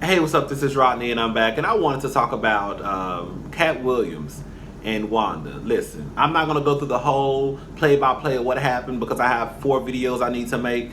Hey, what's up? This is Rodney, and I'm back, and I wanted to talk about Katt Williams and Wanda. Listen, I'm not gonna go through the whole play-by-play of what happened because I have 4 videos I need to make.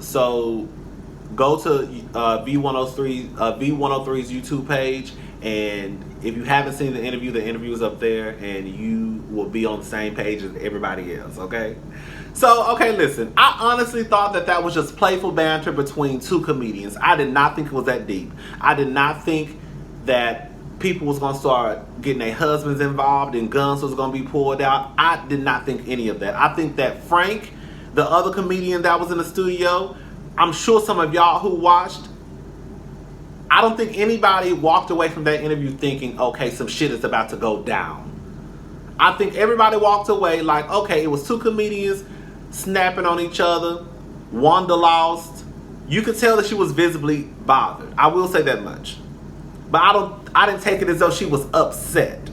So go to V103's YouTube page, and if you haven't seen the interview is up there, and you will be on the same page as everybody else. Okay. So, okay, listen. I honestly thought that was just playful banter between two comedians. I did not think it was that deep. I did not think that people was gonna start getting their husbands involved and guns was gonna be pulled out. I did not think any of that. I think that Frank, the other comedian that was in the studio, I'm sure some of y'all who watched, I don't think anybody walked away from that interview thinking, okay, some shit is about to go down. I think everybody walked away like, okay, it was two comedians snapping on each other. Wanda lost. You could tell that she was visibly bothered. I will say that much. But I didn't take it as though she was upset.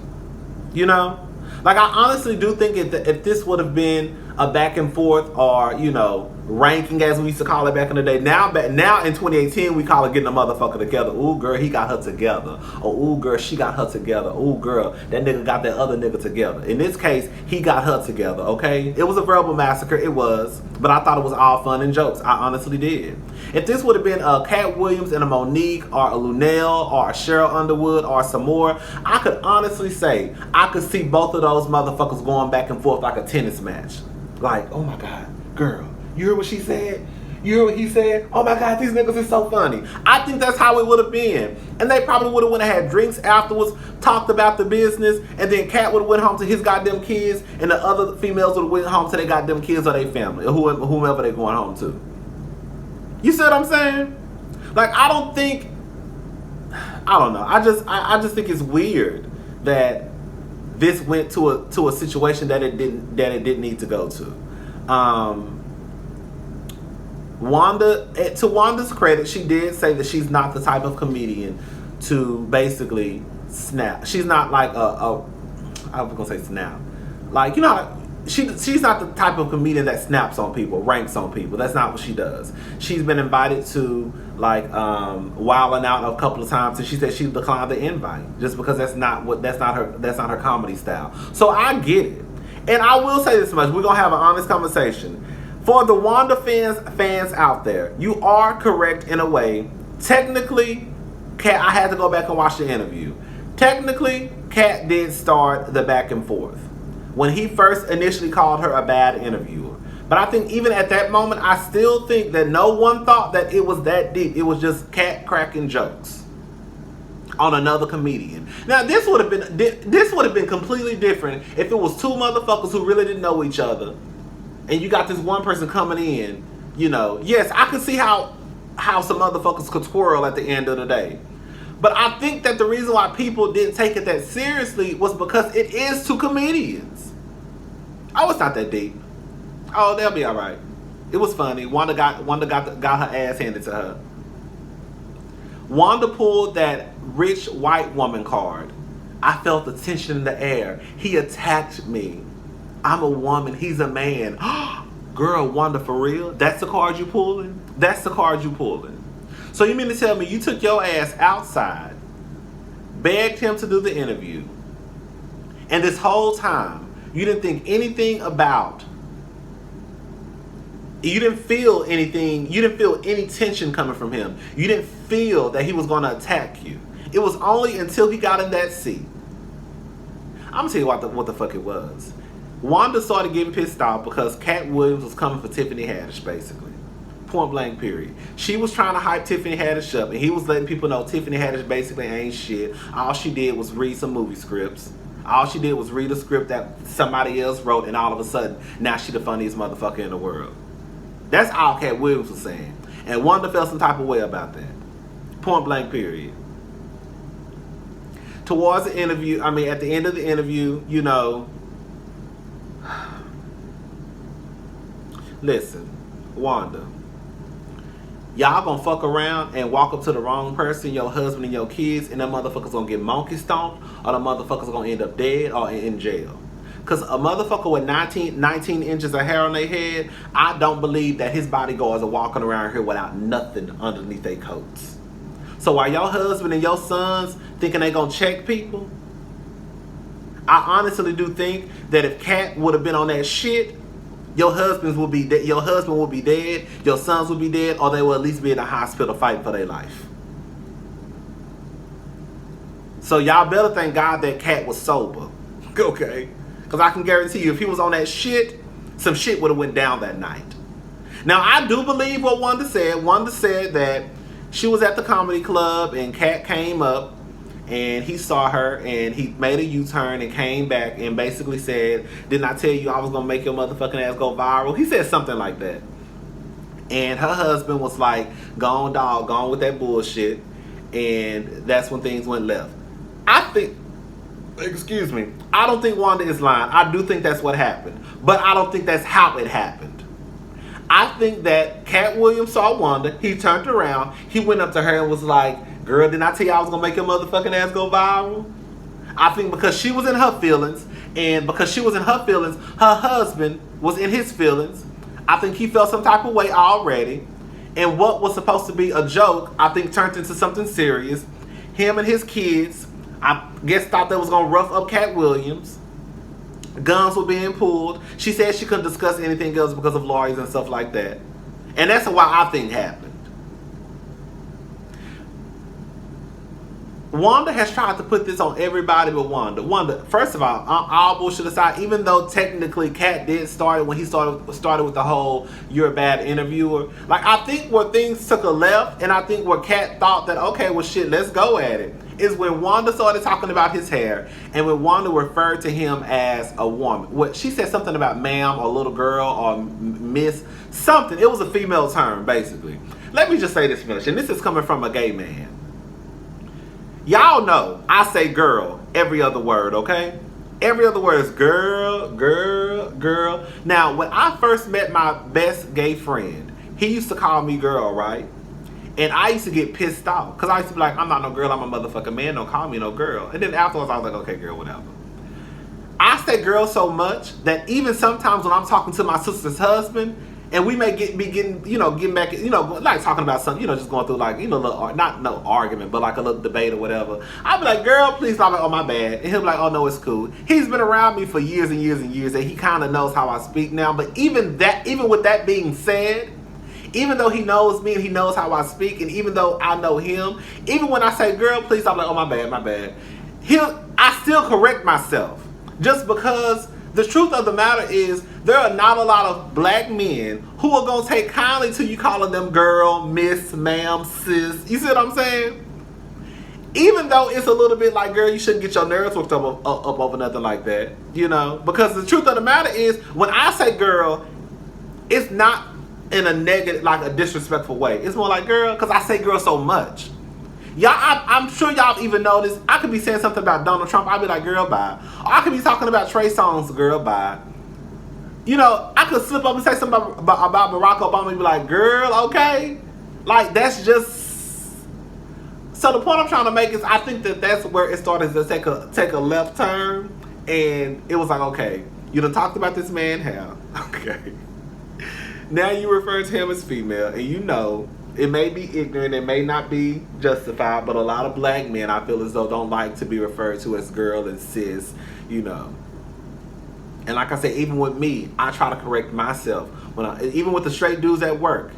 You know? Like, I honestly do think if this would have been a back and forth, or, you know, ranking as we used to call it back in the day. Now in 2018 we call it getting a motherfucker together. Ooh girl, he got her together. Or ooh girl, she got her together. Ooh girl, that nigga got that other nigga together. In this case, he got her together, okay? It was a verbal massacre, it was. But I thought it was all fun and jokes. I honestly did. If this would have been a Katt Williams and a Monique, or a Lunel, or a Cheryl Underwood, or some more, I could honestly say I could see both of those motherfuckers going back and forth like a tennis match. Like, oh my God, girl, you heard what she said? You heard what he said? Oh my God, these niggas is so funny. I think that's how it would have been. And they probably would have went and had drinks afterwards, talked about the business, and then Katt would have went home to his goddamn kids, and the other females would have went home to their goddamn kids or their family, or whomever they going home to. You see what I'm saying? Like, I don't know. I just think it's weird that this went to a situation that it didn't need to go to. Wanda, to Wanda's credit, she did say that she's not the type of comedian to basically snap. She's not like I was gonna say snap. Like, you know, she's not the type of comedian that snaps on people, ranks on people. That's not what she does. She's been invited to like Wildin' Out a couple of times, and she said she declined the invite just because that's not her comedy style. So I get it. And I will say this much, we're gonna have an honest conversation. For the Wanda fans out there, you are correct in a way. Technically, I had to go back and watch the interview. Technically, Katt did start the back and forth when he first initially called her a bad interviewer. But I think even at that moment, I still think that no one thought that it was that deep. It was just Katt cracking jokes on another comedian. Now, this would have been completely different if it was two motherfuckers who really didn't know each other, and you got this one person coming in. You know, yes, I could see how some motherfuckers could twirl at the end of the day. But I think that the reason why people didn't take it that seriously was because it is two comedians. Oh, it's not that deep. Oh, they'll be all right. It was funny. Wanda got her ass handed to her. Wanda pulled that rich white woman card. I felt the tension in the air. He attacked me. I'm a woman. He's a man. Girl, Wanda, for real? That's the card you pulling? That's the card you pulling. So you mean to tell me you took your ass outside, begged him to do the interview, and this whole time you didn't think anything about, you didn't feel anything, you didn't feel any tension coming from him. You didn't feel that he was going to attack you. It was only until he got in that seat. I'm going to tell you what the fuck it was. Wanda started getting pissed off because Katt Williams was coming for Tiffany Haddish, basically. Point blank, period. She was trying to hype Tiffany Haddish up, and he was letting people know Tiffany Haddish basically ain't shit. All she did was read some movie scripts. All she did was read a script that somebody else wrote, and all of a sudden, now she the funniest motherfucker in the world. That's all Katt Williams was saying. And Wanda felt some type of way about that. Point blank, period. Towards the interview, at the end of the interview, you know, listen, Wanda, y'all gonna fuck around and walk up to the wrong person, your husband and your kids, and them motherfuckers gonna get monkey stomped, or the motherfuckers gonna end up dead or in jail. Because a motherfucker with 19 inches of hair on their head, I don't believe that his bodyguards are walking around here without nothing underneath their coats. So while your husband and your sons thinking they gonna check people, I honestly do think that if Katt would have been on that shit, your husband would be dead, your sons would be dead, or they will at least be in the hospital fighting for their life. So y'all better thank God that Katt was sober. Okay? Because I can guarantee you, if he was on that shit, some shit would have went down that night. Now, I do believe what Wanda said. Wanda said that she was at the comedy club and Katt came up and he saw her and he made a U-turn and came back and basically said, "Didn't I tell you I was going to make your motherfucking ass go viral?" He said something like that. And her husband was like, "Gone dog, gone with that bullshit." And that's when things went left. I don't think Wanda is lying. I do think that's what happened. But I don't think that's how it happened. I think that Katt Williams saw Wanda. He turned around. He went up to her and was like, "Girl, didn't I tell you I was going to make your motherfucking ass go viral?" I think because she was in her feelings, and because she was in her feelings, her husband was in his feelings. I think he felt some type of way already. And what was supposed to be a joke, I think turned into something serious. Him and his kids, I guess, thought they was going to rough up Katt Williams. Guns were being pulled. She said she couldn't discuss anything else because of lawyers and stuff like that. And that's what I think happened. Wanda has tried to put this on everybody but Wanda. Wanda, first of all bullshit aside, even though technically Katt did start when he started with the whole "you're a bad interviewer," like, I think where things took a left, and I think where Katt thought that, okay, well shit, let's go at it, is when Wanda started talking about his hair, and when Wanda referred to him as a woman. What she said, something about ma'am or little girl or miss something. It was a female term, basically. Let me just say this much, and this is coming from a gay man. Y'all know I say girl every other word, okay? Every other word is girl, girl, girl. Now, when I first met my best gay friend, he used to call me girl, right? And I used to get pissed off because I used to be like, "I'm not no girl, I'm a motherfucking man, don't call me no girl." And then afterwards I was like, "Okay, girl, whatever." I say girl so much that even sometimes when I'm talking to my sister's husband, and we may getting back, like talking about something, just going through like, not no argument, but like a little debate or whatever. I'll be like, "Girl, please stop it." "Oh, my bad." And he'll be like, "Oh, no, it's cool." He's been around me for years and years and years, and he kind of knows how I speak now. But even with that being said, even though he knows me and he knows how I speak, and even though I know him, even when I say "girl, please," I'm like, "Oh, my bad." I still correct myself, just because the truth of the matter is there are not a lot of black men who are going to take kindly to you calling them girl, miss, ma'am, sis. You see what I'm saying? Even though it's a little bit like, girl, you shouldn't get your nerves worked up over nothing like that, because the truth of the matter is when I say girl, it's not in a negative, like a disrespectful way. It's more like girl, because I say girl so much. Y'all, I'm sure y'all even noticed, I could be saying something about Donald Trump, I'd be like, "Girl, bye." Or I could be talking about Trey Songz, "Girl, bye." I could slip up and say something about Barack Obama and be like, "Girl, okay." Like, that's just... So the point I'm trying to make is I think that's where it started to take a left turn. And it was like, okay, you done talked about this man how? Okay. Now you refer to him as female, and it may be ignorant, it may not be justified, but a lot of black men, I feel as though, don't like to be referred to as girl and sis, And like I said, even with me, I try to correct myself. Even with the straight dudes at work,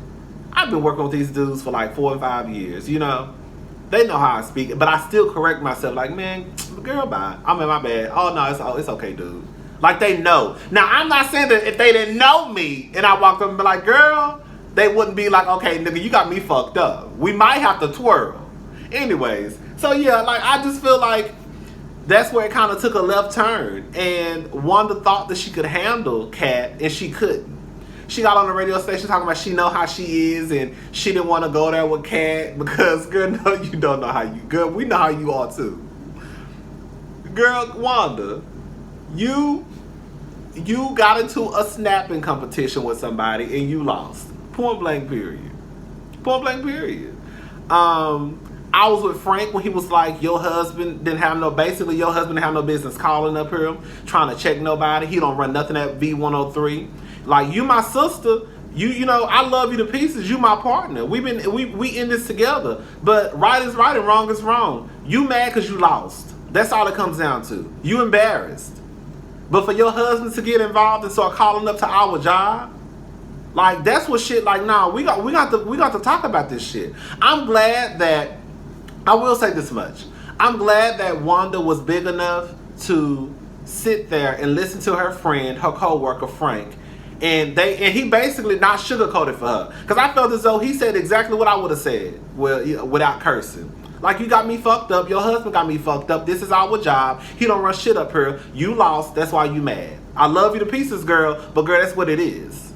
I've been working with these dudes for like 4 and 5 years, They know how I speak, but I still correct myself, like, "Man, girl, bye. I'm in my bad. Oh, no, it's okay, dude." Like, they know. Now, I'm not saying that if they didn't know me and I walked up and be like, "Girl," they wouldn't be like, "Okay, nigga, you got me fucked up." We might have to twirl. Anyways, so yeah, like, I just feel like that's where it kind of took a left turn. And Wanda thought that she could handle Katt, and she couldn't. She got on the radio station talking about she know how she is, and she didn't want to go there with Katt because, girl, no, you don't know how you... Girl, we know how you are, too. Girl, Wanda, you got into a snapping competition with somebody, and you lost. Point blank, period. Point blank, period. I was with Frank when he was like, your husband didn't have no business calling up here, trying to check nobody. He don't run nothing at V103. Like, you my sister, You know, I love you to pieces. You my partner. We in this together. But right is right and wrong is wrong. You mad because you lost. That's all it comes down to. You embarrassed. But for your husband to get involved and start calling up to our job, like that's what shit. Like, nah, we got to talk about this shit. I'm glad that I will say this much. I'm glad that Wanda was big enough to sit there and listen to her friend, her coworker Frank, and he basically not sugarcoated for her. Because I felt as though he said exactly what I would have said, well, without cursing. Like, you got me fucked up, your husband got me fucked up, this is our job, he don't run shit up here, you lost, that's why you mad. I love you to pieces, girl, but girl, that's what it is.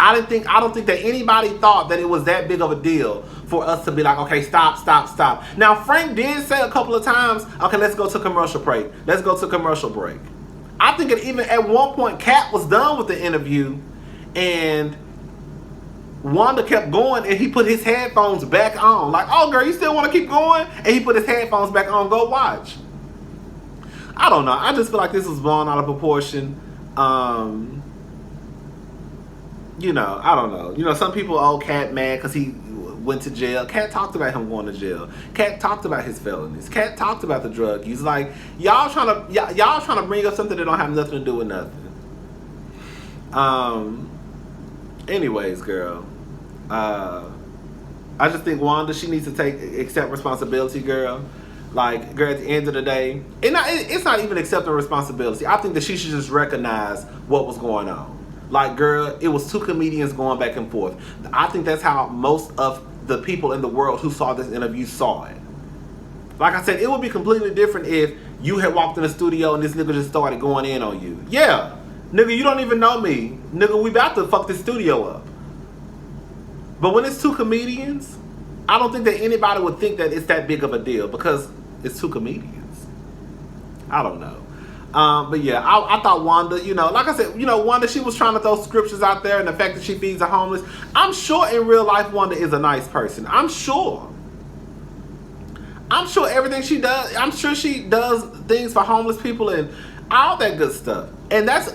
I don't think that anybody thought that it was that big of a deal for us to be like, okay, stop. Now, Frank did say a couple of times, okay, let's go to commercial break. I think even at one point, Katt was done with the interview, and Wanda kept going, and he put his headphones back on. Like, oh, girl, you still want to keep going? And he put his headphones back on. Go watch. I don't know. I just feel like this was blown out of proportion. You know, I don't know. You know, some people owe Katt mad because he went to jail. Katt talked about him going to jail. Katt talked about his felonies. Katt talked about the drug use. Like, y'all trying to bring up something that don't have nothing to do with nothing. Anyways, girl. I just think Wanda, she needs to accept responsibility, girl. Like, girl, at the end of the day, it's not even accepting responsibility. I think that she should just recognize what was going on. Like, girl, it was two comedians going back and forth. I think that's how most of the people in the world who saw this interview saw it. Like I said, it would be completely different if you had walked in the studio and this nigga just started going in on you. Yeah, nigga, you don't even know me. Nigga, we about to fuck this studio up. But when it's two comedians, I don't think that anybody would think that it's that big of a deal because it's two comedians. I don't know. But yeah, I thought Wanda, you know, like I said, you know, Wanda, she was trying to throw scriptures out there, and the fact that she feeds the homeless. I'm sure in real life Wanda is a nice person. I'm sure everything she does, I'm sure she does things for homeless people and all that good stuff. And that's,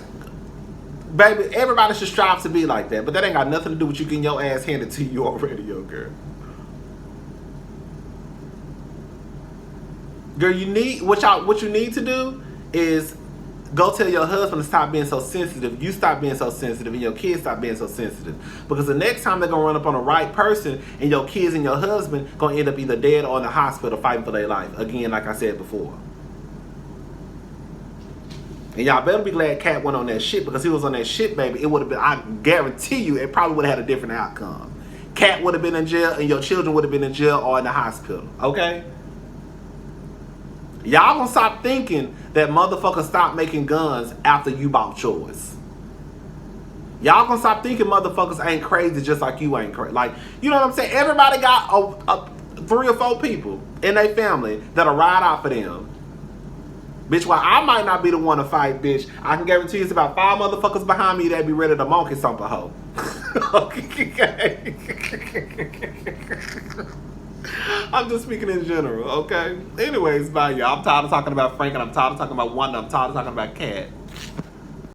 baby, everybody should strive to be like that. But that ain't got nothing to do with you getting your ass handed to you on radio, girl. Girl, what you need to do is go tell your husband to stop being so sensitive. You stop being so sensitive, and your kids stop being so sensitive. Because the next time they're gonna run up on the right person, and your kids and your husband gonna end up either dead or in the hospital fighting for their life. Again, like I said before. And y'all better be glad Katt went on that shit, because if he was on that shit, baby, it would have been, I guarantee you, it probably would have had a different outcome. Katt would have been in jail, and your children would have been in jail or in the hospital. Okay? Y'all gonna stop thinking that motherfuckers stop making guns after you bought yours. Y'all gonna stop thinking motherfuckers ain't crazy just like you ain't crazy. Like, you know what I'm saying? Everybody got 3 or 4 people in their family that'll ride out for them. Bitch, while I might not be the one to fight, bitch, I can guarantee it's about 5 motherfuckers behind me that be ready to monkey something a hoe. Okay. I'm just speaking in general, okay? Anyways, bye, y'all. I'm tired of talking about Frank, and I'm tired of talking about Wanda. I'm tired of talking about Katt.